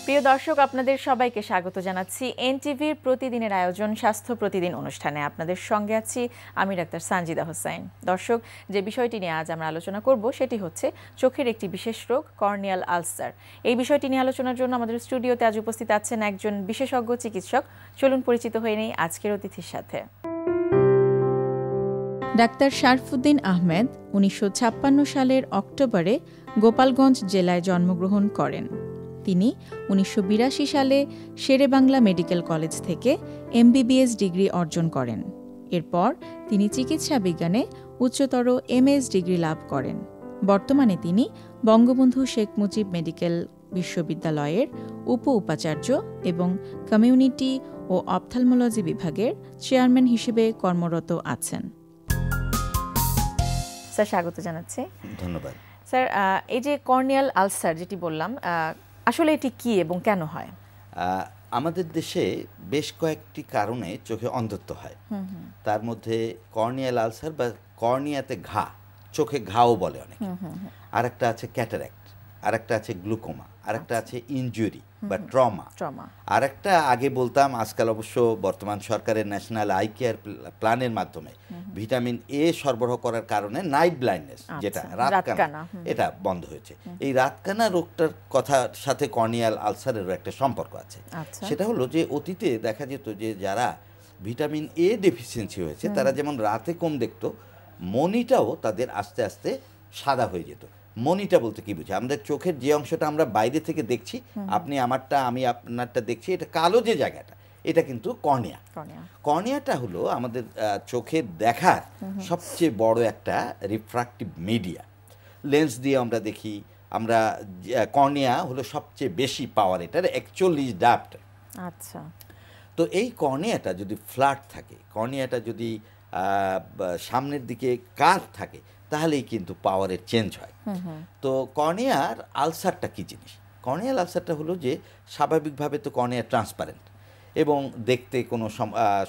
প্রিয় দর্শক, আপনাদের সবাইকে স্বাগত জানাচ্ছি এনটিভির প্রতিদিনের আয়োজন স্বাস্থ্য প্রতিদিন অনুষ্ঠানে। আপনাদের সঙ্গে আছি আমি ডাক্তার সানজিদা হোসাইন। দর্শক, যে বিষয়টি নিয়ে আজ আমরা আলোচনা করব সেটি হচ্ছে চোখের একটি বিশেষ রোগ, কর্নিয়াল আলসার। এই বিষয়টি নিয়ে আলোচনার জন্য আমাদের স্টুডিওতে আজ উপস্থিত আছেন একজন বিশেষজ্ঞ চিকিৎসক। চলুন পরিচিত হয়ে নেই আজকের অতিথির সাথে। ডাক্তার শারফুদ্দিন আহমেদ 1956 সালের অক্টোবরে গোপালগঞ্জ জেলায় জন্মগ্রহণ করেন। তিনি 1982 সালে শেরেবাংলা মেডিকেল কলেজ থেকে এমবিবিএস ডিগ্রি অর্জন করেন। এরপর তিনি চিকিৎসা বিজ্ঞানে উচ্চতর এমএস ডিগ্রি লাভ করেন। বর্তমানে তিনি বঙ্গবন্ধু শেখ মুজিব মেডিকেল বিশ্ববিদ্যালয়ের উপাচার্য এবং কমিউনিটি ও অপথ্যালমোলজি বিভাগের চেয়ারম্যান হিসেবে কর্মরত আছেন। স্যার, স্বাগত জানাচ্ছি। ধন্যবাদ। স্যার, এই যে কর্নিয়াল আলসার যেটি বললাম, আসলে এটি কি এবং কেন হয়? আমাদের দেশে বেশ কয়েকটি কারণে চোখে অন্ধত্ব হয়। তার মধ্যে কর্নিয়াল আলসার বা কর্নিয়াতে ঘা, চোখে ঘাও বলে অনেকে। আরেকটা আছে ক্যাটারাক্ট, আরেকটা আছে গ্লুকোমা, আরেকটা আছে ইনজুরি বা ট্রমা। আরেকটা আগে বলতাম, আজকাল অবশ্য বর্তমান সরকারের ন্যাশনাল আই কেয়ার প্ল্যানের মাধ্যমে ভিটামিন এ সরবরাহ করার কারণে নাইট ব্লাইন্ডনেস, যেটা রাতকানা, এটা বন্ধ হয়েছে। এই রাতকানা রোগটার কথার সাথে কর্নিয়াল আলসারেরও একটা সম্পর্ক আছে। সেটা হলো যে অতীতে দেখা যেত যে যারা ভিটামিন এ ডেফিসিয়েন্সি হয়েছে তারা যেমন রাতে কম দেখতো, মনিটাও তাদের আস্তে আস্তে সাদা হয়ে যেত। মনিটা বলতে কি বুঝি? আমাদের চোখের যে অংশটা আমরা বাইরে থেকে দেখছি, আপনি আমারটা আমি আপনারটা দেখছি, এটা কালো যে জায়গাটা, এটা কিন্তু কর্নিয়া। কর্নিয়াটা হলো আমাদের চোখের দেখার সবচেয়ে বড় একটা রিফ্রাক্টিভ মিডিয়া। লেন্স দিয়ে আমরা দেখি, আমরা কর্নিয়া হলো সবচেয়ে বেশি পাওয়ার, এটার 41 ডায়াপ্টার। আচ্ছা। তো এই কর্নিয়াটা যদি ফ্ল্যাট থাকে, কর্নিয়াটা যদি সামনের দিকে কার্ভ থাকে, তাহলেই কিন্তু পাওয়ারের চেঞ্জ হয়। তো কর্নিয়ার আলসারটা কি জিনিস? কর্নিয়াল আলসারটা হলো যে স্বাভাবিকভাবে তো কর্নিয়া ট্রান্সপারেন্ট এবং দেখতে কোনো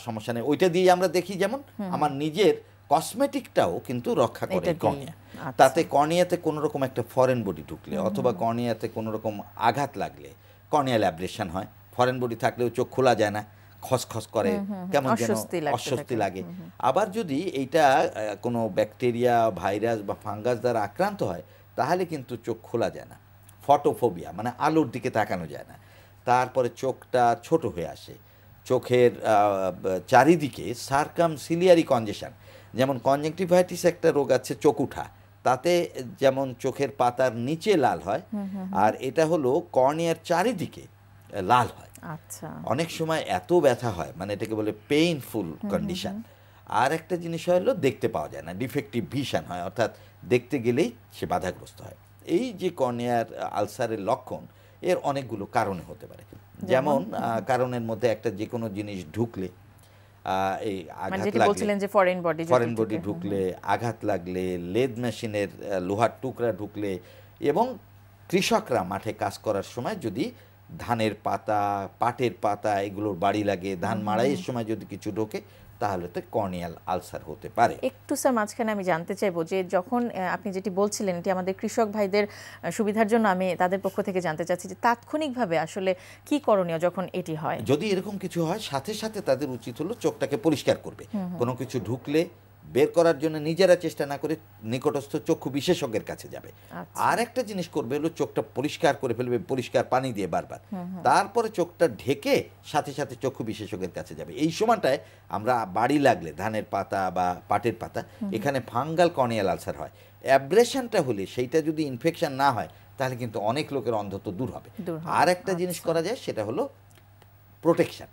সমস্যা নেই, ওইটা দিয়ে আমরা দেখি। যেমন আমার নিজের কসমেটিকটাও কিন্তু রক্ষা করে কর্নিয়া। তাতে কর্নিয়াতে কোনো রকম একটা ফরেন বডি ঢুকলে অথবা কর্নিয়াতে কোনো রকম আঘাত লাগলে কর্নিয়াল অ্যাব্রেশন হয়। ফরেন বডি থাকলেও চোখ খোলা যায় না, খসখস করে, কেমন যেন অস্বস্তি লাগে। আবার যদি এইটা কোনো ব্যাকটেরিয়া, ভাইরাস বা ফাঙ্গাস দ্বারা আক্রান্ত হয়, তাহলে কিন্তু চোখ খোলা যায় না, ফটোফোবিয়া, মানে আলোর দিকে তাকানো যায় না। তারপরে চোখটা ছোট হয়ে আসে, চোখের চারিদিকে সার্কামসিলিয়ারি কনজেশন, যেমন কনজাংটিভাইটিস একটা রোগ আছে চোখ উঠা, তাতে যেমন চোখের পাতার নিচে লাল হয়, আর এটা হলো কর্নিয়ার চারিদিকে লাল হয়। আচ্ছা। অনেক সময় এত ব্যথা হয়, মানে এটাকে বলে পেইনফুল কন্ডিশন। আর একটা জিনিস হলো দেখতে পাওয়া যায় না, ডিফেক্টিভ ভিশন হয়, অর্থাৎ দেখতে গেলেই সে বাধাগ্রস্ত হয়। এই যে কর্নিয়ার আলসারের লক্ষণ, এর অনেকগুলো কারণে হতে পারে। যেমন কারণের মধ্যে একটা যে কোনো জিনিস ঢুকলে, এই আঘাত লাগলে, ফরেন বডি ঢুকলে, আঘাত লাগলে, লেদ মেশিনের লোহার টুকরা ঢুকলে, এবং কৃষকরা মাঠে কাজ করার সময় যদি ধানের পাতা, পাটের পাতা এগুলোর বাড়ি লাগে, ধান মাড়াইয়ের সময় যদি কিছু ঢোকে, তাহলে তো কর্নিয়াল আলসার হতে পারে। একটু স্যার মাঝখানে আমি জানতে চাইবো যে যখন আপনি যেটি বলছিলেন, এটি আমাদের কৃষক ভাইদের সুবিধার জন্য আমি তাদের পক্ষ থেকে জানতে চাচ্ছি যে তাৎক্ষণিকভাবে আসলে কি করণীয় যখন এটি হয়? যদি এরকম কিছু হয়, সাথে সাথে তাদের উচিত হলো চোখটাকে পরিষ্কার করবে। কোনো কিছু ঢুকলে বের করার জন্য নিজেরা চেষ্টা না করে নিকটস্থ চক্ষু বিশেষজ্ঞের কাছে যাবে। আর একটা জিনিস করবে হলো চোখটা পরিষ্কার করে ফেলবে, পরিষ্কার পানি দিয়ে বারবার। তারপরে চোখটা ঢেকে সাথে সাথে চক্ষু বিশেষজ্ঞের কাছে যাবে। এই সময়টায় আমরা বাড়ি লাগলে, ধানের পাতা বা পাটের পাতা, এখানে ফাঙ্গাল কর্নিয়াল আলসার হয়। অ্যাব্রেশনটা হলে, সেইটা যদি ইনফেকশন না হয়, তাহলে কিন্তু অনেক লোকের অন্ধত্ব দূর হবে। আর একটা জিনিস করা যায়, সেটা হলো প্রোটেকশন।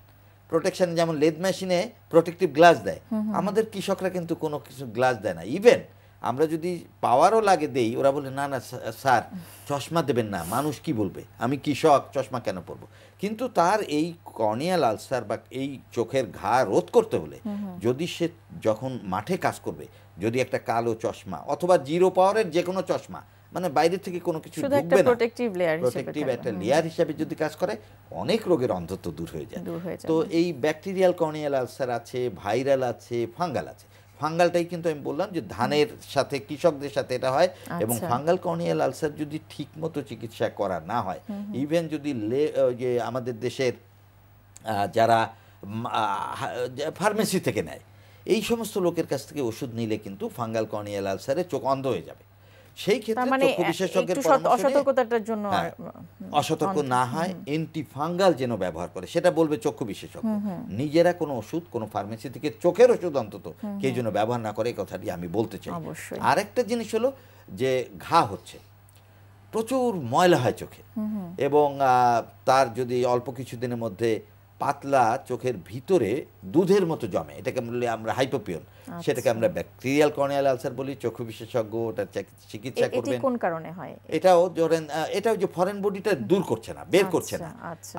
যেমন লেদ মেশিনে প্রোটেক্টিভ গ্লাস দেয়, আমাদের কৃষকরা কিন্তু কোনো কিছু গ্লাস দেয় না। ইভেন আমরা যদি পাওয়ারও লাগে দেই, ওরা বলে না না স্যার চশমা দেবেন না, মানুষ কি বলবে, আমি কৃষক, চশমা কেন পরবো। কিন্তু তার এই কর্নিয়াল আলসার বা এই চোখের ঘা রোধ করতে হলে, যদি সে যখন মাঠে কাজ করবে, যদি একটা কালো চশমা অথবা জিরো পাওয়ারের যে কোনো চশমা, মানে বাইরে থেকে কোনো কিছু ঢুকবে না, প্রোটেক্টিভ একটা লেয়ার হিসেবে যদি কাজ করে, অনেক রোগের অন্ধত্ব দূর হয়ে যায়। তো এই ব্যাকটেরিয়াল কর্নিয়াল আলসার আছে, ভাইরাল আছে, ফাঙ্গাল আছে। ফাঙ্গালটাই কিন্তু আমি বললাম যে ধানের সাথে কৃষকদের সাথে এটা হয়, এবং ফাঙ্গাল কর্নিয়াল আলসার যদি ঠিকমতো চিকিৎসা করা না হয়, ইভেন যদি যে আমাদের দেশের যারা ফার্মেসি থেকে নেয় এই সমস্ত লোকের কাছ থেকে ওষুধ নিলে কিন্তু ফাঙ্গাল কর্নিয়াল আলসারে চোখ অন্ধ হয়ে যাবে। সেই ক্ষেত্রে চক্ষু বিশেষজ্ঞের অসতর্কতার জন্য অসতর্ক না হয় অ্যান্টিফাঙ্গাল যেন ব্যবহার করে, সেটা বলবে চক্ষু বিশেষজ্ঞ। নিজেরা কোনো ওষুধ কোনো ফার্মেসি থেকে চোখের ওষুধ অন্তত কে যেন ব্যবহার না করে, এই কথাটি আমি বলতে চাই। আরেকটা জিনিস হলো যে ঘা হচ্ছে, প্রচুর ময়লা হয় চোখে, এবং তার যদি অল্প কিছু দিনের মধ্যে পাতলা চোখের ভিতরে দুধের মতো জমে, এটাকে বলি আমরা হাইপোপিয়ন, সেটাকে আমরা ব্যাকটেরিয়াল কর্নিয়াল আলসার বলি। চক্ষু বিশেষজ্ঞ ওটা চিকিৎসা করবেন। কোন কারণে হয়? এটাও ধরেন এটাও যে ফরেন বডিটা দূর করছে না, বের করছে না,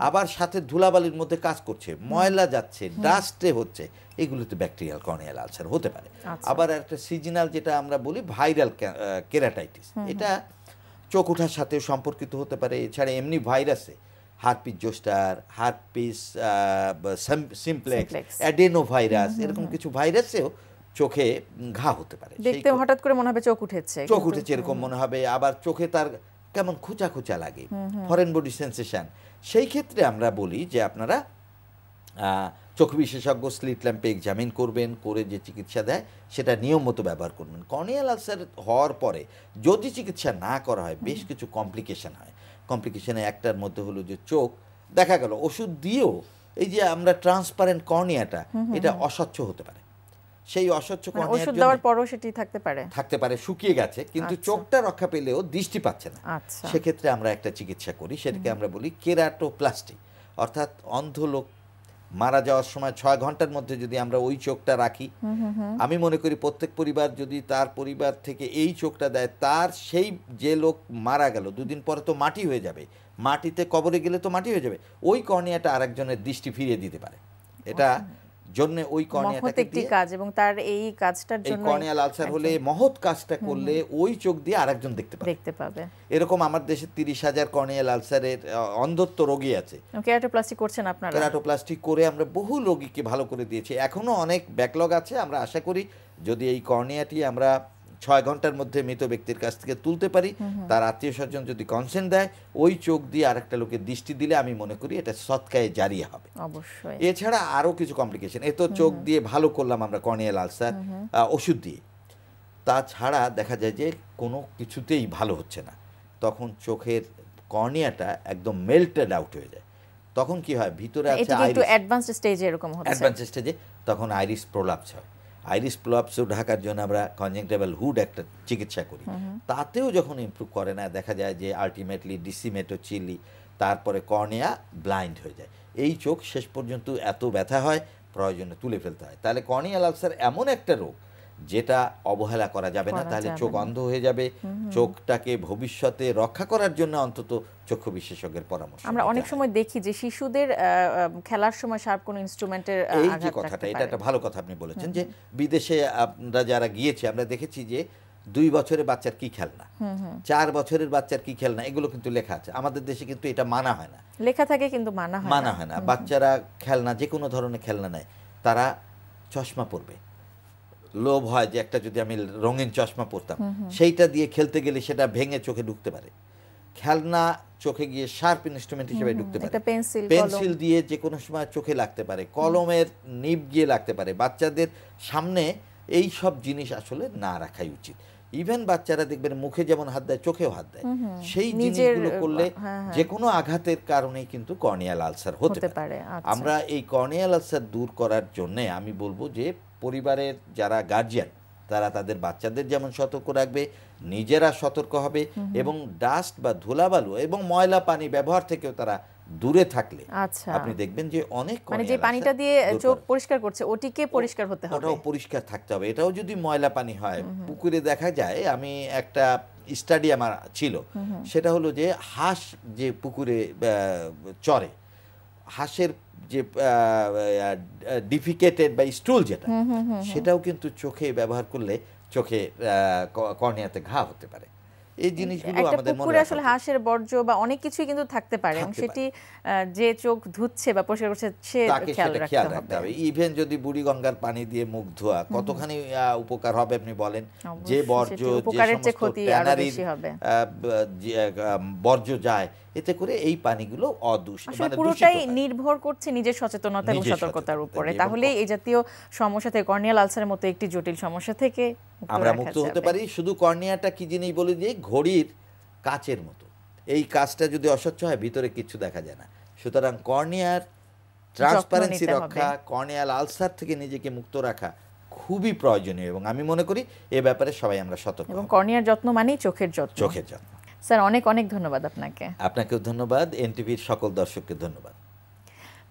আবার সাথে ধুলাবালির মধ্যে কাজ করছে, ময়লা যাচ্ছে, ডাস্টে হচ্ছে, এগুলোতে ব্যাকটেরিয়াল কর্নিয়াল আলসার হতে পারে। আবার একটা সিজনাল যেটা আমরা বলি ভাইরাল কেরাটাইটিস, এটা চোখ ওঠার সাথে সম্পর্কিত হতে পারে। এছাড়া এমনি ভাইরাসে herpes zoster, herpes simplex, adenovirus, এরকম কিছু ভাইরাসেও চোখে ঘা হতে পারে। দেখতে হঠাৎ করে মনে হবে চোখ উঠেছে এরকম মনে হবে। আবার চোখে তার কেমন খোঁচা খোঁচা লাগে, ফরেন বডি সেন্সেশন। সেই ক্ষেত্রে আমরা বলি যে আপনারা চক্ষু বিশেষজ্ঞ স্লিট ল্যাম্পে এক্সামিন করবেন, করে যে চিকিৎসা দেয় সেটা নিয়ম মতো ব্যবহার করবেন। কর্নিয়াল আলসার হওয়ার পরে যদি চিকিৎসা না করা হয় বেশ কিছু কমপ্লিকেশন হয়। কমপ্লিকেশনে একটার মধ্যে হলো যে চোখ দেখা গেল ওষুধ দিয়েও এই যে আমরা ট্রান্সপারেন্ট কর্নিয়াটা এটা অস্বচ্ছ হতে পারে। সেই অস্বচ্ছ কর্নিয়ার ওষুধ দেওয়ার পরও সেটি থাকতে পারে শুকিয়ে গেছে, কিন্তু চোখটা রক্ষা পেলেও দৃষ্টি পাচ্ছে না। সেক্ষেত্রে আমরা একটা চিকিৎসা করি, সেটাকে আমরা বলি কেরাটোপ্লাস্টি। অর্থাৎ অন্ধ লোক মারা যাওয়ার সময় 6 ঘন্টার মধ্যে যদি আমরা ওই চোখটা রাখি, আমি মনে করি প্রত্যেক পরিবার যদি তার পরিবার থেকে এই চোখটা দেয়, তার সেই যে লোক মারা গেল 2 দিন পরে তো মাটি হয়ে যাবে, মাটিতে কবরে গেলে তো মাটি হয়ে যাবে, ওই কর্নিয়াটা আরেকজনের দৃষ্টি ফিরিয়ে দিতে পারে। এটা জন্য ওই কর্নিয়াটাকে একটি কাজ, এবং তার এই কাজটার জন্য কর্নিয়াল আলসার হলে মহৎ কাজটা করলে ওই চোখ দিয়ে আরেকজন দেখতে পাবে। এরকম আমার দেশে 30,000 কর্নিয়াল আলসারের অন্ধত্ব রোগী আছে। কেরাটোপ্লাস্টি করছেন আপনারা? কেরাটোপ্লাস্টি করে আমরা বহু রোগীকে ভালো করে দিয়েছি। এখনো অনেক ব্যাকলগ আছে। আমরা আশা করি যদি এই কর্নিয়াটি আমরা 6 ঘন্টার মধ্যে মৃত ব্যক্তির কাছ থেকে তুলতে পারি, তার আত্মীয় স্বজন যদি কনসেন্ট দেয়, ওই চোখ দিয়ে আরেকটা লোকের দৃষ্টি দিলে আমি মনে করি এটা সৎকায়ে জারিয়া হবে। অবশ্যই। এছাড়া আরও কিছু কমপ্লিকেশন, এ তো চোখ দিয়ে ভালো করলাম আমরা কর্নিয়াল আলসার ওষুধ দিয়ে, তাছাড়া দেখা যায় যে কোনো কিছুতেই ভালো হচ্ছে না, তখন চোখের কর্নিয়াটা একদম মেল্টেড আউট হয়ে যায়। তখন কি হয়, ভিতরে আছে অ্যাডভান্সড স্টেজে, এরকম হচ্ছে অ্যাডভান্সড স্টেজে, তখন আইরিস প্রোলাপস হয়। আইরিস প্রোলাপসও ঢাকার জন্য আমরা কনজাংটিভাল হুড একটা চিকিৎসা করি, তাতেও যখন ইমপ্রুভ করে না, দেখা যায় যে আলটিমেটলি ডিসিমেটো চিলি, তারপরে কর্নিয়া ব্লাইন্ড হয়ে যায়। এই চোখ শেষ পর্যন্ত এত ব্যথা হয় প্রয়োজনে তুলে ফেলতে হয়। তাহলে কর্নিয়াল আলসার এমন একটা রোগ যেটা অবহেলা করা যাবে না, তাহলে চোখ অন্ধ হয়ে যাবে। চোখটাকে ভবিষ্যতে রক্ষা করার জন্য অন্তত চক্ষু বিশেষজ্ঞের পরামর্শ। আমরা অনেক সময় দেখি যে শিশুদের খেলার সময় শার্প কোনো ইনস্ট্রুমেন্টের এই যে কথাটা, এটা একটা ভালো কথা আপনি বলেছেন, যে বিদেশে আমরা যারা গিয়েছি আমরা দেখেছি যে 2 বছরের বাচ্চার কি খেলনা, 4 বছরের বাচ্চার কি খেলনা, এগুলো কিন্তু লেখা আছে। আমাদের দেশে কিন্তু এটা মানা হয় না। লেখা থাকে কিন্তু মানা হয় না। বাচ্চারা খেলনা, যে কোনো ধরনের খেলনা নেয়, তারা চশমা পরবে, লোভ হয় যে একটা যদি আমি রঙিন চশমা পরতাম, সেইটা দিয়ে খেলতে গেলে সেটা ভেঙে চোখে ঢুকতে পারে। খেলনা চোখে গিয়ে শার্প ইনস্ট্রুমেন্ট হিসেবে ঢুকতে পারে, পেন্সিল দিয়ে যে কোনো সময় চোখে লাগতে পারে, কলমের নিব গিয়ে লাগতে পারে। বাচ্চাদের সামনে এই সব জিনিস আসলে না রাখাই উচিত। ইভেন বাচ্চারা দেখবেন মুখে যেমন হাত দেয়, চোখেও হাত দেয়, সেই জিনিসগুলো করলে যে কোনো আঘাতের কারণেই কিন্তু কর্নিয়াল আলসার হতে পারে। আমরা এই কর্নিয়াল আলসার দূর করার জন্য আমি বলবো যে পরিবারের যারা গার্জিয়ান তারা তাদের বাচ্চাদের যেমন সতর্ক রাখবে, নিজেরা সতর্ক হবে, এবং ডাস্ট বা ধুলাবালু এবং ময়লা পানি ব্যবহার থেকেও তারা দূরে থাকলে আপনি দেখবেন যে অনেক, মানে যে পানিটা দিয়ে চোখ পরিষ্কার করছে ওটিকে পরিষ্কার হতে হবে, ওটাও পরিষ্কার থাকতে হবে। এটাও যদি ময়লা পানি হয়, পুকুরে দেখা যায়, আমি একটা স্টাডি আমার ছিল, সেটা হলো যে হাঁস যে পুকুরে চরে, হাঁসের যে ডিফিকেটেড বা স্টুল যেটা, সেটাও কিন্তু চোখে ব্যবহার করলে চোখে কর্নিয়াতে ঘা হতে পারে। এই জিনিসগুলো একটা আমাদের মনে পুকুরে রাখা আসলে উচিত। হাঁসের বর্জ্য বা অনেক কিছুই কিন্তু থাকতে পারে এবং থাকতে সেটি যে চোখ ধুচ্ছে বা পরিষ্কার করছে সে তাকে খেয়াল সেটা রাখতে খেয়াল রাখতে হবে। হবে। ইভেন যদি বুড়িগঙ্গার পানি দিয়ে মুখ ধোয়া কতখানি উপকার হবে আপনি বলেন। যে অবশ্যই বর্জ্য, সেটি যে উপকারের চেয়ে সমস্ত ক্ষতি আরো ট্যানারির বেশি হবে। বর্জ্য যায়, এতে করে এই পানিগুলো আসলে মানে পুরোটাই দূষিত হয়। নির্ভর করছে নিজের সচেতনতা এবং নিজের সতর্কতার সচেতনতা, উপরে, এবং তাহলে এই জাতীয় সমস্যা থেকে, কর্নিয়াল আলসারের মতো একটি জটিল সমস্যা থেকে আমরা রাখা মুক্ত হতে যাবে। পারি। শুধু কর্নিয়াটা কি জিনিস বলে দিয়ে, ঘড়ির কাচের মতো, এই কাজটা যদি অস্বচ্ছ হয় ভিতরে কিছু দেখা যায় না। সুতরাং কর্নিয়ার ট্রান্সপারেন্সি নিতে রক্ষা, হবে। কর্নিয়াল আলসার থেকে নিজেকে মুক্ত রাখা খুবই প্রয়োজনীয়, এবং আমি মনে করি এ ব্যাপারে সবাই আমরা সতর্ক এবং হব। কর্নিয়ার যত্ন মানেই চোখের যত্ন। চোখের যত্ন। স্যার অনেক অনেক ধন্যবাদ আপনাকে। আপনাকেও ধন্যবাদ, এনটিভির সকল দর্শককে ধন্যবাদ।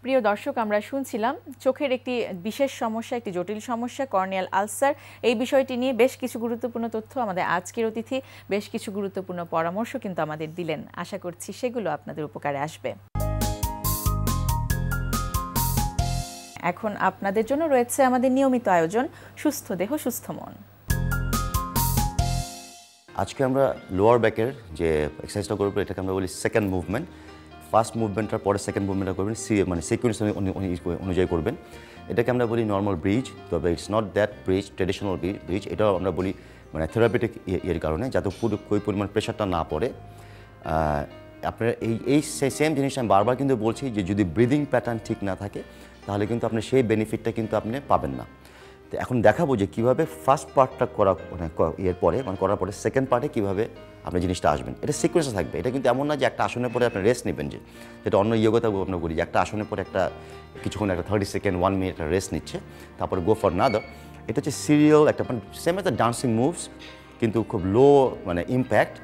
প্রিয় দর্শক, আমরা শুনছিলাম চোখের একটি বিশেষ সমস্যা, একটি জটিল সমস্যা কর্নিয়াল আলসার। এই বিষয়টি নিয়ে বেশ কিছু গুরুত্বপূর্ণ তথ্য আমাদের আজকের অতিথি বেশ কিছু গুরুত্বপূর্ণ পরামর্শ কিন্তু আমাদের দিলেন। আশা করছি সেগুলো আপনাদের উপকারে আসবে। এখন আপনাদের জন্য রয়েছে আমাদের নিয়মিত আয়োজন সুস্থ দেহ সুস্থ মন। আজকে আমরা লোয়ার ব্যাকের যে এক্সারসাইজটা করবো এটাকে আমরা বলি সেকেন্ড মুভমেন্ট। ফার্স্ট মুভমেন্টটার পরে সেকেন্ড মুভমেন্টটা করবেন, মানে সিকোয়েন্স অনুযায়ী করবেন। এটাকে আমরা বলি নর্মাল ব্রিজ, তবে it's not that bridge, traditional bridge. এটাও আমরা বলি মানে থেরাপিটিক এর কারণে, যাতে ওই পরিমাণ প্রেশারটা না পড়ে। আপনার এই সেম জিনিসটা আমি বারবার কিন্তু বলছি যে যদি ব্রিদিং প্যাটার্ন ঠিক না থাকে তাহলে কিন্তু আপনি সেই বেনিফিটটা কিন্তু আপনি পাবেন না। তো এখন দেখাবো যে কীভাবে ফার্স্ট পার্টটা করা মানে পরে মানে করার পরে সেকেন্ড পার্টে কীভাবে আপনি জিনিসটা আসবেন। এটা সিকোয়েন্সে থাকবে। এটা কিন্তু এমন না যে একটা আসনের পরে আপনি রেস্ট নেবেন, যেটা অন্য ইয়োগাতে আমরা করি যে একটা আসনের পরে একটা কিছুক্ষণ একটা 30 সেকেন্ড 1 মিনিট একটা রেস্ট নিচ্ছে, তারপরে গো ফর নাদার। এটা হচ্ছে সিরিয়াল একটা মানে সেম একটা ডান্সিং মুভস, কিন্তু খুব লো মানে ইম্প্যাক্ট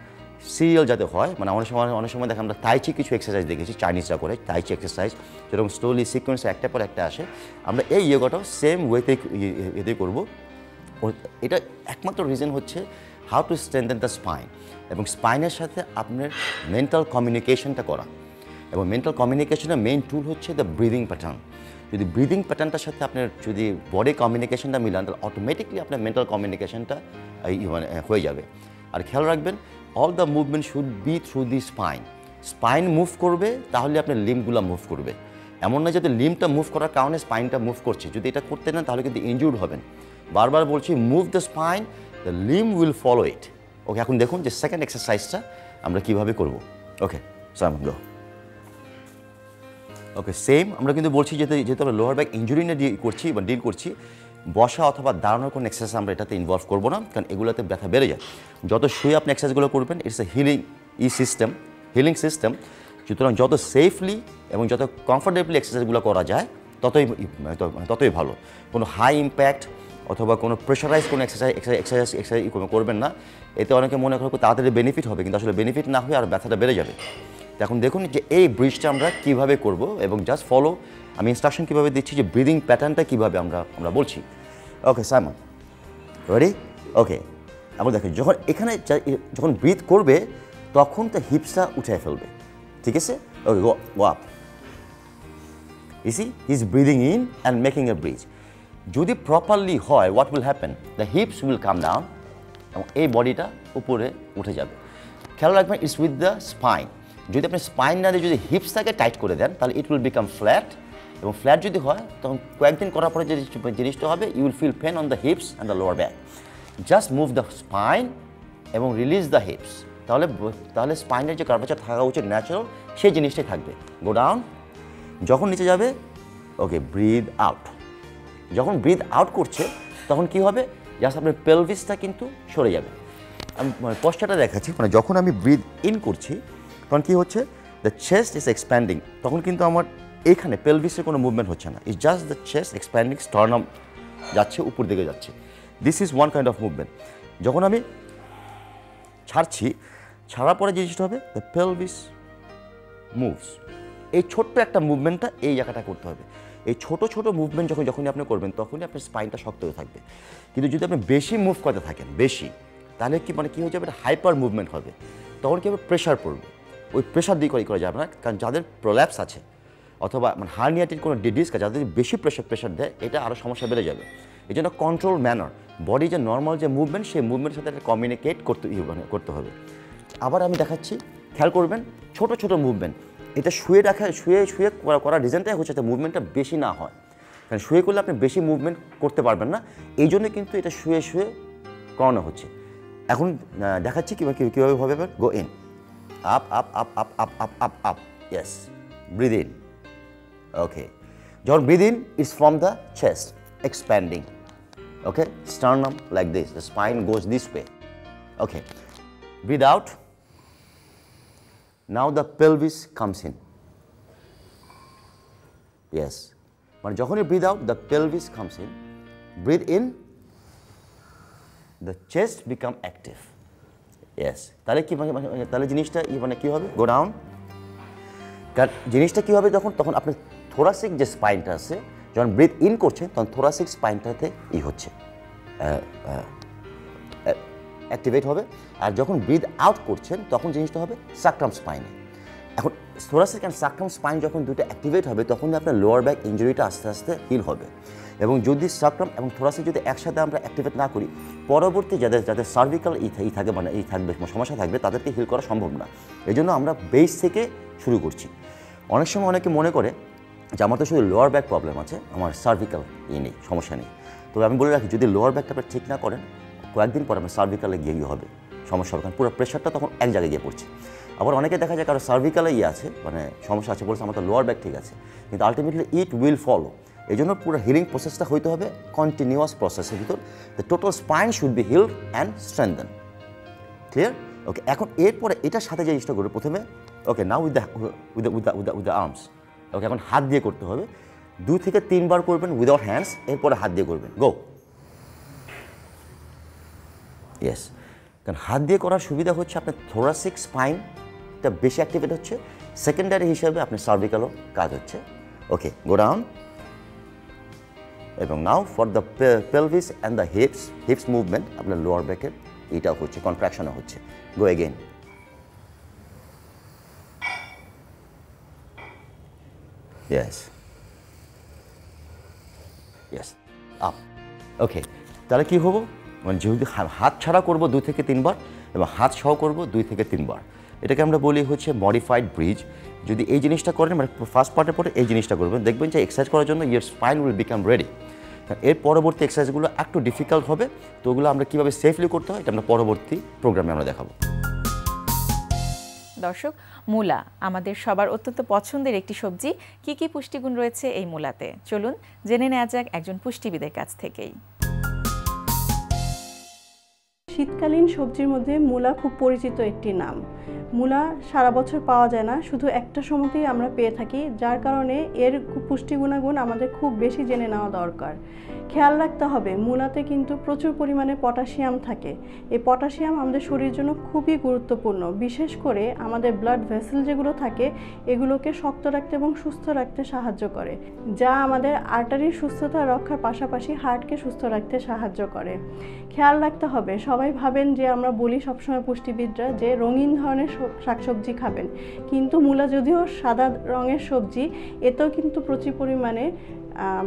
সিরিয়াল যাতে হয়। মানে অনেক সময় দেখে আমরা তাইচি কিছু এক্সারসাইজ দেখেছি, চাইনিজরা করে তাইচি এক্সারসাইজ, যেরকম স্লোলি সিকোয়েন্সে একটা পর একটা আসে। আমরা এই ইয়োগাটাও সেম ওয়েতে করবো। এটা একমাত্র রিজন হচ্ছে how to strengthen the spine, এবং স্পাইনের সাথে আপনার মেন্টাল কমিউনিকেশনটা করা। এবং মেন্টাল কমিউনিকেশনের মেইন টুল হচ্ছে দ্য ব্রিদিং প্যাটার্ন। যদি ব্রিদিং প্যাটার্নটার সাথে আপনার যদি বডি কমিউনিকেশনটা মিলান, তাহলে অটোমেটিকলি আপনার মেন্টাল কমিউনিকেশনটা মানে হয়ে যাবে। আর খেয়াল রাখবেন, all the movement should be through the spine. Spine move করবে তাহলে আপনার লিম্বগুলো মুভ করবে। এমন না যাতে লিম্বটা মুভ করার কারণে স্পাইনটা মুভ করছে, যদি এটা করতে না তাহলে কিন্তু ইনজুর্ড হবেন। বারবার বলছি, move the spine, the limb will follow it. Okay, এখন দেখুন যে সেকেন্ড এক্সারসাইজটা আমরা কীভাবে করব। ওকে সামন গো। ওকে, সেম আমরা কিন্তু বলছি যেহেতু আমরা লোয়ার ব্যাক ইঞ্জুরি নিয়ে ডিল করছি, বসা অথবা দাঁড়ানোর কোনো এক্সারসাইজ আমরা এটাতে ইনভলভ করবো না, কারণ এগুলোতে ব্যথা বেড়ে যায়। যত শুয়ে আপনি এক্সারসাইজগুলো করবেন, ইটস এ হিলিং সিস্টেম। সুতরাং যত সেফলি এবং যত কমফোর্টেবলি এক্সারসাইজগুলো করা যায় ততই ভালো। কোনো হাই ইম্প্যাক্ট অথবা কোনো প্রেশারাইজ কোনো এক্সারসাইজ করবেন না। এতে অনেকে মনে করে তাড়াতাড়ি বেনিফিট হবে, কিন্তু আসলে বেনিফিট না হয়ে আর ব্যথাটা বেড়ে যাবে। এখন দেখুন যে এই ব্রিজটা আমরা কীভাবে করব, এবং জাস্ট ফলো আমি ইনস্ট্রাকশন কীভাবে দিচ্ছি, যে ব্রিদিং প্যাটার্নটা কীভাবে আমরা বলছি। ওকে সাইমন, রেডি? ওকে, এখন দেখুন যখন ব্রিথ করবে তখন তো হিপসটা উঠে ফেলবে, ঠিক আছে? Okay, go up. You see, he's breathing in and making a breeze. যদি প্রপারলি হয়, what will happen? The hips will come down এবং এই বডিটা উপরে উঠে যাবে। খেয়াল রাখবেন, ইটস উইথ দ্য স্পাইন। যদি আপনি স্পাইন না দিয়ে যদি হিপসটাকে টাইট করে দেন, তাহলে ইট উইল বিকাম ফ্ল্যাট, এবং ফ্ল্যাট যদি হয় তখন কয়েকদিন করার পরে যে জিনিসটা হবে, you will feel pain on the hips and the lower back. Just move the spine এবং রিলিজ দ্য হিপস, তাহলে স্পাইনের যে কার্ভেচার থাকা উচিত ন্যাচারাল, সেই জিনিসটাই থাকবে। গো ডাউন, যখন নিচে যাবে, ওকে, ব্রিথ আউট। যখন ব্রিথ আউট করছে তখন কি হবে, জাস্ট আপনার পেলভিসটা কিন্তু সরে যাবে। আমি পশ্চাটা দেখাচ্ছি, মানে যখন আমি ব্রিথ ইন করছি তখন কি হচ্ছে, দ্য চেস্ট ইজ এক্সপ্যান্ডিং, তখন কিন্তু আমার এখানে পেলভিসে কোনো মুভমেন্ট হচ্ছে না, it's just the chest expanding, sternum যাচ্ছে, উপর দিকে যাচ্ছে। This is one kind of movement. যখন আমি ছাড়ার পরে জিনিসটা হবে, দ্য পেলভিস মুভস। এই ছোট্ট একটা মুভমেন্টটা এই জায়গাটা করতে হবে। এই ছোট ছোট মুভমেন্ট যখনই আপনি করবেন তখনই আপনার স্পাইনটা শক্ত হয়ে থাকবে। কিন্তু যদি আপনি বেশি মুভ করতে থাকেন তাহলে কি হয়ে যাবে, হাইপার মুভমেন্ট হবে, তখন কি হবে, প্রেশার পড়বে। ওই প্রেশার দিয়ে করা যাবে না, কারণ যাদের প্রোল্যাপস আছে অথবা মানে হার্নিয়াটির কোনো ডিজিজ আছে, যাদের বেশি প্রেশার দেয়, এটা আরও সমস্যা বেড়ে যাবে। এই জন্য কন্ট্রোল ম্যানার, বডি যে নর্মাল যে মুভমেন্ট, সেই মুভমেন্টের সাথে একটা কমিউনিকেট করতে হবে। আবার আমি দেখাচ্ছি, খেয়াল করবেন ছোট ছোট মুভমেন্ট। এটা শুয়ে শুয়ে করার রিজনটাই হচ্ছে যাতে মুভমেন্টটা বেশি না হয়, কারণ শুয়ে করলে আপনি বেশি মুভমেন্ট করতে পারবেন না, এই জন্য কিন্তু এটা শুয়ে শুয়ে করানো হচ্ছে। এখন দেখাচ্ছি কীভাবে হবে। Go in, up up up up up up up up, yes, breathe in. Okay, যখন breathe in it's from the chest expanding, okay, sternum like this, the spine goes this way. Okay, breathe out. Now the pelvis comes in. Yes, but যখনই breathe out, the pelvis comes in. Breathe in, the chest become active. Yes, তাহলে কি তাহলে জিনিসটা মানে কি হবে, go down। কারণ জিনিসটা কি হবে তখন আপনার থোরাসিক যে স্পাইনটা আছে, যখন ব্রিথ ইন করছেন তখন থোরাসিক স্পাইনটাতে হচ্ছে অ্যাক্টিভেট হবে, আর যখন ব্রিথ আউট করছেন তখন জিনিসটা হবে সাক্রাম স্পাইনে। এখন থোরাসিক অ্যান্ড সাক্রাম স্পাইন যখন দুটো অ্যাক্টিভেট হবে তখন আপনার লোয়ার ব্যাক ইঞ্জুরিটা আস্তে আস্তে হিল হবে। এবং যদি সাক্রাম এবং থোরাসিক যদি একসাথে আমরা অ্যাক্টিভেট না করি, পরবর্তী যাদের সার্ভিক্যাল থাকে মানে থাকবে সমস্যা থাকবে, তাদেরকে হিল করা সম্ভব না। এই জন্য আমরা বেস থেকে শুরু করছি। অনেক সময় অনেকে মনে করে যে আমার তো শুধু লোয়ার ব্যাক প্রবলেম আছে, আমার সার্ভিক্যাল নেই, সমস্যা নেই। তবে আমি বলে রাখি, যদি লোয়ার ব্যাকটা আপনি ঠিক না করেন, কয়েকদিন পর আপনার সার্ভিক্যালে গিয়ে হবে সমস্যা হবে, কারণ পুরো প্রেশারটা তখন এক জায়গায় গিয়ে পড়ছে। আবার অনেকে দেখা যায় কারো সার্ভিক্যালে আছে মানে সমস্যা আছে, বলছে আমার তো লোয়ার ব্যাক ঠিক আছে, কিন্তু আলটিমেটলি ইট উইল ফলো। এই জন্য পুরো হিলিং প্রসেসটা হইতে হবে কন্টিনিউয়াস প্রসেসের ভিতর। The total spine should be healed and strengthen. Clear? Okay, এখন এরপরে এটার সাথে যে জিনিসটা করবে প্রথমে, okay, now with the arms. Okay, এখন হাত দিয়ে করতে হবে, 2 থেকে 3 বার করবেন উইদাউট হ্যান্ডস, এরপরে হাত দিয়ে করবেন। গো, ইয়েস। কারণ হাত দিয়ে করার সুবিধা হচ্ছে আপনার থোরাসিক স্পাইনটা বেশি অ্যাক্টিভেট হচ্ছে, সেকেন্ডারি হিসাবে আপনার সার্ভিক্যালও কাজ হচ্ছে। Okay, go down. এবং now for the pelvis and the hips movement, আপনার লোয়ার ব্যাকের এটাও হচ্ছে, কন্ট্রাকশনও হচ্ছে। Go again. Yes. Yes. Up. Okay, তাহলে কী হবো, মানে যেহেতু হাত ছাড়া করবো 2 থেকে 3 বার এবং হাত সহ করবো 2 থেকে 3 বার, এটাকে আমরা বলি হচ্ছে মডিফাইড ব্রিজ। যদি এই জিনিসটা করেন, মানে ফার্স্ট পার্টের পরে এই জিনিসটা করবেন, দেখবেন যে এক্সারসাইজ করার জন্য your spine will become ready. এর পরবর্তী এক্সারসাইজগুলো একটু ডিফিকাল্ট হবে, তো ওগুলো আমরা কীভাবে সেফলি করতে হয় এটা আমরা পরবর্তী প্রোগ্রামে আমরা দেখাবো। দর্শক, মূলা আমাদের সবার অত্যন্ত পছন্দের একটি সবজি। কি কি পুষ্টিগুণ রয়েছে এই মূলাতে, চলুন জেনে নেওয়া যাক একজন পুষ্টিবিদের কাছ থেকেই। শীতকালীন সবজির মধ্যে মূলা খুব পরিচিত একটি নাম। মূলা সারা বছর পাওয়া যায় না, শুধু একটা সময়তেই আমরা পেয়ে থাকি, যার কারণে এর পুষ্টি গুণাগুণ আমাদের খুব বেশি জেনে নেওয়া দরকার। খেয়াল রাখতে হবে, মূলাতে কিন্তু প্রচুর পরিমাণে পটাশিয়াম থাকে। এই পটাশিয়াম আমাদের শরীরের জন্য খুবই গুরুত্বপূর্ণ, বিশেষ করে আমাদের ব্লাড ভেসেল যেগুলো থাকে এগুলোকে শক্ত রাখতে এবং সুস্থ রাখতে সাহায্য করে, যা আমাদের আর্টারির সুস্থতা রক্ষার পাশাপাশি হার্টকে সুস্থ রাখতে সাহায্য করে। খেয়াল রাখতে হবে, সবাই ভাবেন যে আমরা বলি সবসময় পুষ্টিবিদরা যে রঙিন ধরনের শাকসবজি খাবেন, কিন্তু মূলা যদিও সাদা রঙের সবজি, এতেও কিন্তু প্রচুর পরিমাণে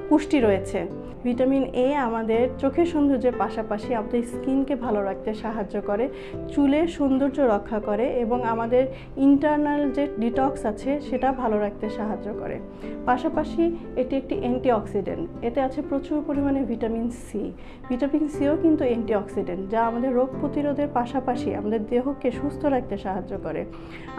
পুষ্টি রয়েছে। ভিটামিন এ আমাদের চোখের সৌন্দর্যের পাশাপাশি আমাদের স্কিনকে ভালো রাখতে সাহায্য করে, চুলের সৌন্দর্য রক্ষা করে এবং আমাদের ইন্টারনাল যে ডিটক্স আছে সেটা ভালো রাখতে সাহায্য করে। পাশাপাশি এটি একটি অ্যান্টিঅক্সিডেন্ট, এতে আছে প্রচুর পরিমাণে ভিটামিন সি। ভিটামিন সিও কিন্তু অ্যান্টিঅক্সিডেন্ট, যা আমাদের রোগ প্রতিরোধের পাশাপাশি আমাদের দেহকে সুস্থ রাখতে সাহায্য করে।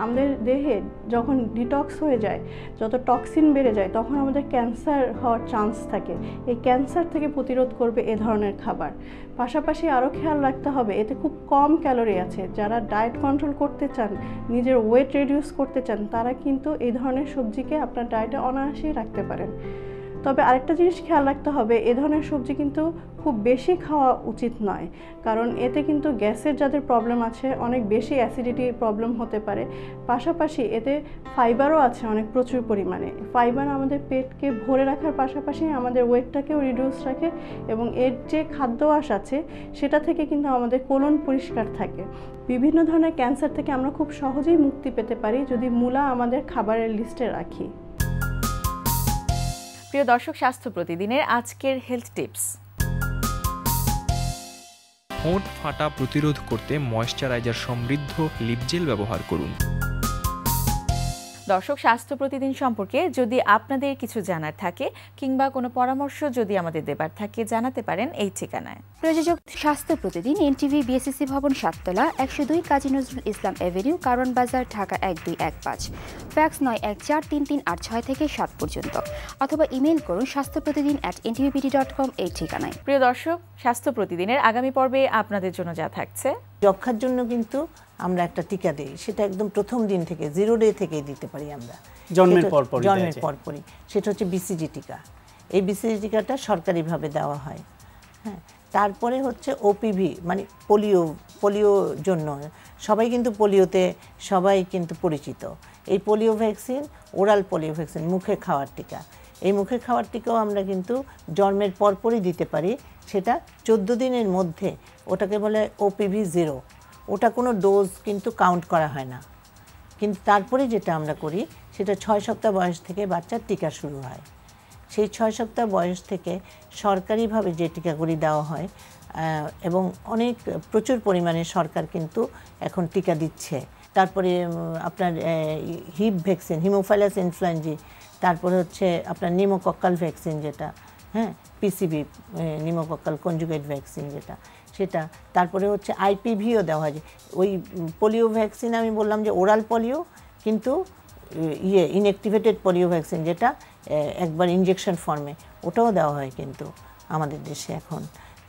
আমাদের দেহে যখন ডিটক্স হয়ে যায়, যত টক্সিন বেড়ে যায়, তখন আমাদের ক্যান্সার হওয়ার চান্স থাকে। এই ক্যান্সার থেকে প্রতিরোধ করবে এ ধরনের খাবার। পাশাপাশি আরও খেয়াল রাখতে হবে, এতে খুব কম ক্যালোরি আছে। যারা ডায়েট কন্ট্রোল করতে চান, নিজের ওয়েট রিডিউস করতে চান, তারা কিন্তু এই ধরনের সবজিকে আপনার ডায়েটে অনায়াসেই রাখতে পারেন। তবে আরেকটা জিনিস খেয়াল রাখতে হবে, এ ধরনের সবজি কিন্তু খুব বেশি খাওয়া উচিত নয়, কারণ এতে কিন্তু গ্যাসের যাদের প্রবলেম আছে, অনেক বেশি অ্যাসিডিটি প্রবলেম হতে পারে। পাশাপাশি এতে ফাইবারও আছে অনেক প্রচুর পরিমাণে। ফাইবার আমাদের পেটকে ভরে রাখার পাশাপাশি আমাদের ওয়েটটাকেও রিডিউস রাখে এবং এর যে খাদ্যাভ্যাস আছে সেটা থেকে কিন্তু আমাদের কোলন পরিষ্কার থাকে। বিভিন্ন ধরনের ক্যান্সার থেকে আমরা খুব সহজেই মুক্তি পেতে পারি যদি মূলা আমাদের খাবারের লিস্টে রাখি। প্রিয় দর্শক, স্বাস্থ্য প্রতিদিনের আজকের হেলথ টিপস। ঠোঁট ফাটা প্রতিরোধ করতে ময়েশ্চারাইজার সমৃদ্ধ লিপ জেল ব্যবহার করুন। দর্শক, স্বাস্থ্য প্রতিদিন সম্পর্কে যদি আপনাদের কিছু জানার থাকে কিংবা কোনো পরামর্শ যদি আমাদের দেবার থাকে জানাতে পারেন এই ঠিকানায়। প্রযোজক স্বাস্থ্য প্রতিদিন, এনটিভি, বিএসসি ভবন, 7 তলা, 102 কাজী নজরুল ইসলাম এভিনিউ, কারণ বাজার, ঢাকা 1215। ফ্যাক্স 914338 থেকে 7 পর্যন্ত, অথবা ইমেল করুন স্বাস্থ্যপ্রতিদিন@ntvpd.com এই ঠিকানায়। প্রিয় দর্শক, স্বাস্থ্য প্রতিদিনের আগামী পর্বে আপনাদের জন্য যা থাকছে। যক্ষার জন্য কিন্তু আমরা একটা টিকা দেই, সেটা একদম প্রথম দিন থেকে 0 ডে থেকেই দিতে পারি আমরা, জন্মের পরপরই। সেটা হচ্ছে বিসিজি টিকা। এই বিসিজি টিকাটা সরকারিভাবে দেওয়া হয়। হ্যাঁ, তারপরে হচ্ছে ওপিভি, মানে পোলিও জন্য সবাই কিন্তু পোলিওতে সবাই কিন্তু পরিচিত। এই polio vaccine, oral polio vaccine, মুখে খাওয়ার টিকা। এই মুখে খাওয়ার টিকাও আমরা কিন্তু জন্মের পরপরই দিতে পারি। সেটা 14 দিনের মধ্যে, ওটাকে বলে ওপিভি 0। ওটা কোনো ডোজ কিন্তু কাউন্ট করা হয় না। কিন্তু তারপরে যেটা আমরা করি সেটা 6 সপ্তাহ বয়স থেকে বাচ্চার টিকা শুরু হয়। সেই 6 সপ্তাহ বয়স থেকে সরকারিভাবে যে টিকাগুলি দেওয়া হয়, এবং প্রচুর পরিমাণে সরকার কিন্তু এখন টিকা দিচ্ছে। তারপরে আপনার হিপ ভ্যাকসিন, হিমোফাইলাস ইনফ্লুয়েঞ্জি, তারপরে হচ্ছে আপনার নিউমোকক্কাল ভ্যাকসিন যেটা, হ্যাঁ, পিসিবি, নিউমোকক্কাল কনজুগেট ভ্যাকসিন যেটা, সেটা। তারপরে হচ্ছে আইপিভিও দেওয়া হয়। ওই পোলিও ভ্যাকসিন আমি বললাম যে ওরাল পোলিও, কিন্তু ইনঅ্যাক্টিভেটেড পোলিও ভ্যাকসিন যেটা একবার ইনজেকশন ফর্মে, ওটাও দেওয়া হয় কিন্তু আমাদের দেশে এখন।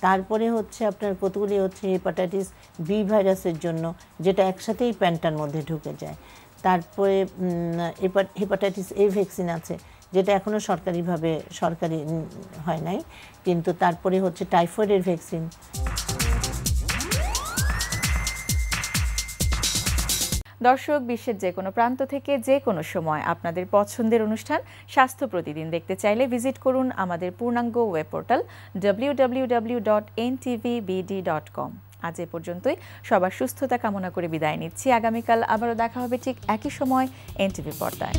তারপরে হচ্ছে আপনার কতগুলি হচ্ছে হেপাটাইটিস বি ভাইরাসের জন্য, যেটা একসাথেই প্যান্টার মধ্যে ঢুকে যায়। তারপরে হেপাটাইটিস এ ভ্যাকসিন আছে, যেটা এখনও সরকারি হয় নাই, কিন্তু তারপরে হচ্ছে টাইফয়েডের ভ্যাকসিন। দর্শক, বিশ্বের যে কোনো প্রান্ত থেকে যে কোনো সময় আপনাদের পছন্দের অনুষ্ঠান স্বাস্থ্য প্রতিদিন দেখতে চাইলে ভিজিট করুন আমাদের পূর্ণাঙ্গ ওয়েব পোর্টাল www.ntvbd.com। আজ এ পর্যন্তই। সবার সুস্থতা কামনা করে বিদায় নিচ্ছি। আগামীকাল আবারও দেখা হবে ঠিক একই সময় এনটিভি পর্দায়।